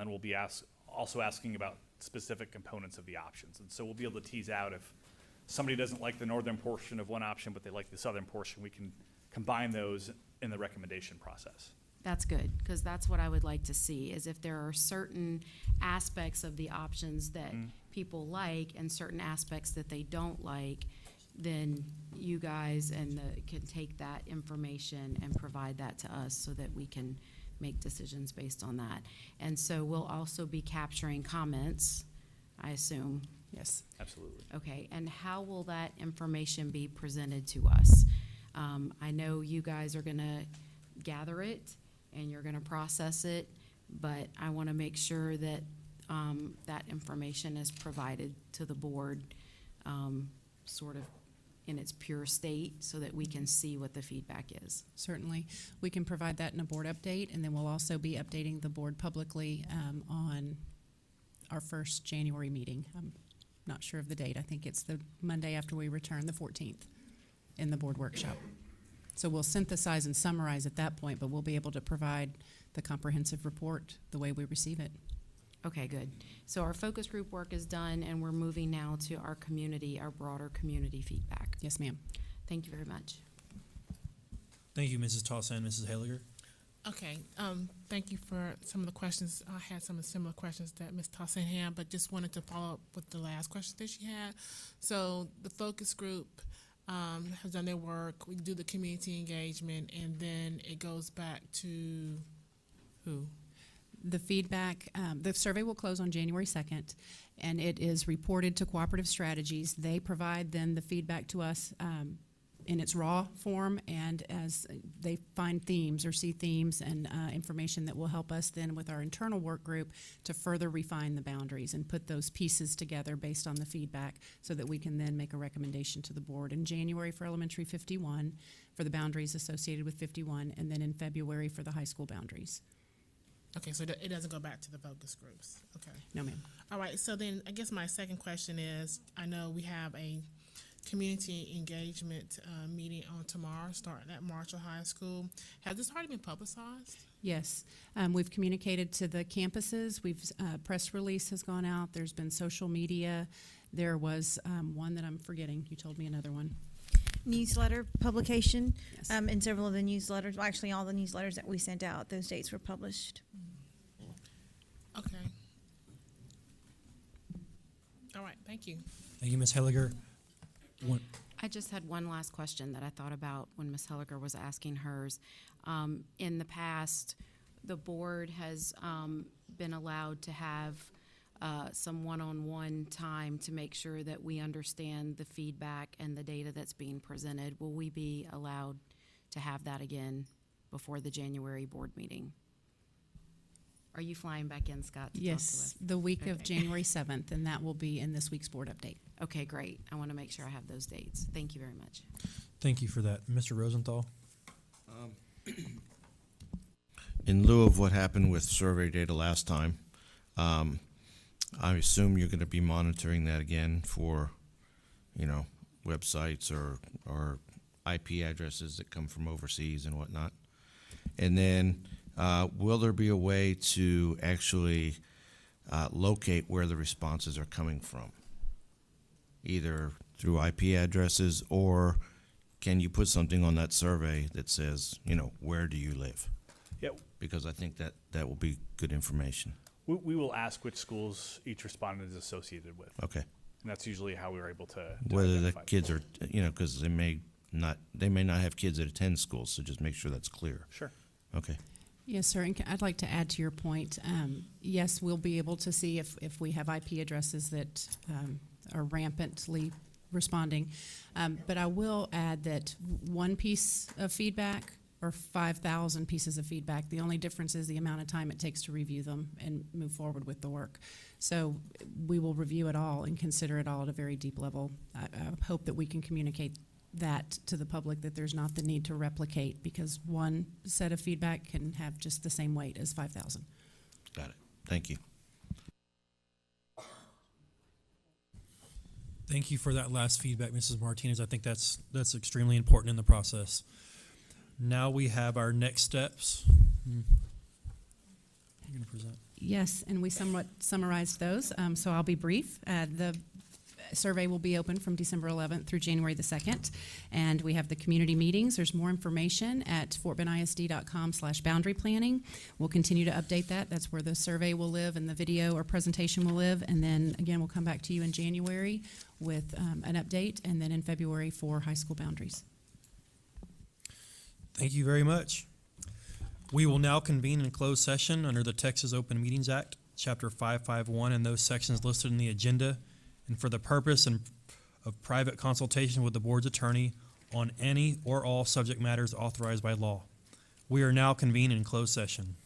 then we'll be also asking about specific components of the options. And so we'll be able to tease out if somebody doesn't like the northern portion of one option, but they like the southern portion, we can combine those in the recommendation process. That's good, because that's what I would like to see, is if there are certain aspects of the options that people like and certain aspects that they don't like, then you guys can take that information and provide that to us so that we can make decisions based on that. And so we'll also be capturing comments, I assume. Yes. Absolutely. Okay, and how will that information be presented to us? I know you guys are gonna gather it and you're gonna process it, but I wanna make sure that that information is provided to the board sort of in its pure state so that we can see what the feedback is. Certainly. We can provide that in a board update, and then we'll also be updating the board publicly on our first January meeting. I'm not sure of the date. I think it's the Monday after we return, the 14th, in the board workshop. So we'll synthesize and summarize at that point, but we'll be able to provide the comprehensive report the way we receive it. Okay, good. So our focus group work is done, and we're moving now to our community, our broader community feedback. Yes, ma'am. Thank you very much. Thank you, Mrs. Towson. Mrs. Haliger? Okay, thank you for some of the questions. I had some of the similar questions that Ms. Towson had, but just wanted to follow up with the last question that she had. So the focus group has done their work. We do the community engagement, and then it goes back to who? The feedback, the survey will close on January 2nd, and it is reported to Cooperative Strategies. They provide then the feedback to us in its raw form, and as they find themes or see themes and information that will help us then with our internal work group to further refine the boundaries and put those pieces together based on the feedback so that we can then make a recommendation to the board in January for elementary 51, for the boundaries associated with 51, and then in February for the high school boundaries. Okay, so it doesn't go back to the focus groups. Okay. No, ma'am. All right, so then I guess my second question is, I know we have a community engagement meeting on tomorrow starting at Marshall High School. Has this already been publicized? Yes. We've communicated to the campuses. Press release has gone out. There's been social media. There was one that I'm forgetting. You told me another one. Newsletter publication. Yes. And several of the newsletters, well, actually all the newsletters that we sent out, those dates were published. Okay. All right, thank you. Thank you, Ms. Haliger. I just had one last question that I thought about when Ms. Helliger was asking hers. In the past, the board has been allowed to have some one-on-one time to make sure that we understand the feedback and the data that's being presented. Will we be allowed to have that again before the January board meeting? Are you flying back in, Scott, to talk to us? Yes, the week of Okay. January 7th, and that will be in this week's board update. Okay, great. I want to make sure I have those dates. Thank you very much. Thank you for that. Mr. Rosenthal? In lieu of what happened with survey data last time, I assume you're going to be monitoring that again for, websites or IP addresses that come from overseas and whatnot. And then will there be a way to actually locate where the responses are coming from, either through IP addresses, or can you put something on that survey that says, where do you live? Yeah, Because I think that will be good information. we will ask which schools each respondent is associated with. Okay. And that's usually how we were able to Whether the identify kids are, because they may not have kids that attend schools, so just make sure that's clear. Sure. Okay. Yes, sir, and I'd like to add to your point. Yes, we'll be able to see if we have IP addresses that are rampantly responding. But I will add that one piece of feedback or 5,000 pieces of feedback, the only difference is the amount of time it takes to review them and move forward with the work. So we will review it all and consider it all at a very deep level. I hope that we can communicate that to the public, that there's not the need to replicate, because one set of feedback can have just the same weight as 5,000. Got it. Thank you. Thank you for that last feedback, Mrs. Martinez. I think that's extremely important in the process. Now we have our next steps. You're going to present. Yes, and we somewhat summarized those, so I'll be brief. The survey will be open from December 11th through January the 2nd, and we have the community meetings. There's more information at fortbenisd.com/boundary planning. We'll continue to update that. That's where the survey will live and the video or presentation will live, and then again, we'll come back to you in January with an update, and then in February for high school boundaries. Thank you very much. We will now convene in closed session under the Texas Open Meetings Act, Chapter 551, and those sections listed in the agenda, and for the purpose of private consultation with the board's attorney on any or all subject matters authorized by law. We are now convened in closed session.